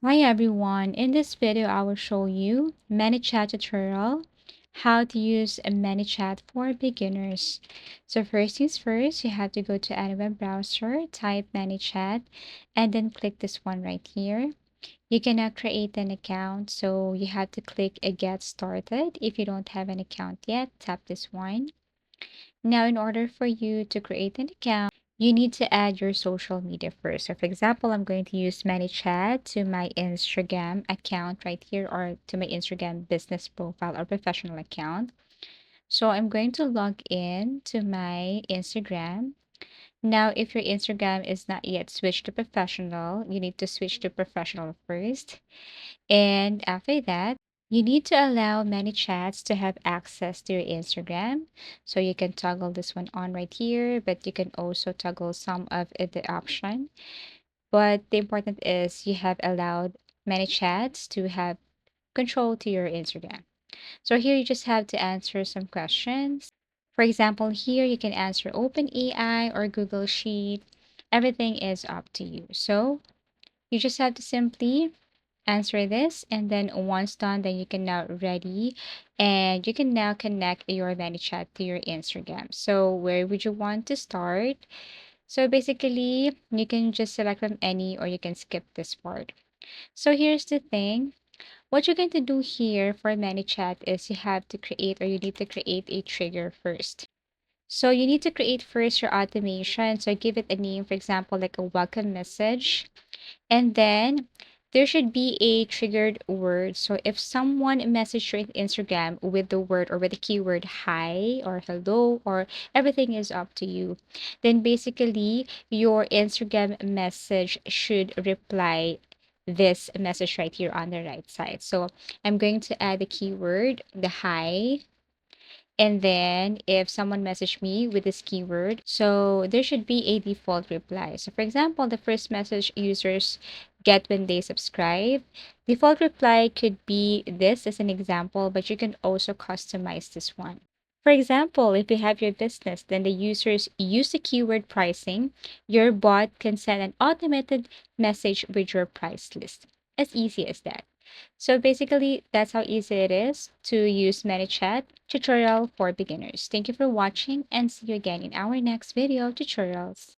Hi everyone, in this video I will show you Manychat tutorial, how to use a Manychat for beginners. So first things first, you have to go to any web browser, type Manychat, and then click this one right here. You cannot create an account, so you have to click a get started. If you don't have an account yet, tap this one. Now, in order for you to create an account, you need to add your social media first. So, for example, I'm going to use ManyChat to my Instagram account right here, or to my Instagram business profile or professional account. So, I'm going to log in to my Instagram. Now, if your Instagram is not yet switched to professional, you need to switch to professional first. And after that, you need to allow many chats to have access to your Instagram. So you can toggle this one on right here, but you can also toggle some of the option. But the important is you have allowed many chats to have control to your Instagram. So here you just have to answer some questions. For example, here you can answer OpenAI or Google Sheet. Everything is up to you. So you just have to simply answer this, and then once done, then you can now ready and you can now connect your ManyChat to your Instagram. So where would you want to start? So basically you can just select from any, or you can skip this part. So here's the thing, what you're going to do here for ManyChat is you have to create, or you need to create a trigger first. So you need to create first your automation, so give it a name, for example, like a welcome message. And then there should be a triggered word. So if someone messaged you in Instagram with the word or with the keyword hi or hello, or everything is up to you, then basically your Instagram message should reply this message right here on the right side. So I'm going to add the keyword, the hi, and then if someone messaged me with this keyword, so there should be a default reply. So for example, the first message users get when they subscribe, default reply could be this as an example, but you can also customize this one. For example, if you have your business, then the users use the keyword pricing, your bot can send an automated message with your price list. As easy as that. So basically, that's how easy it is to use ManyChat tutorial for beginners. Thank you for watching, and see you again in our next video tutorials.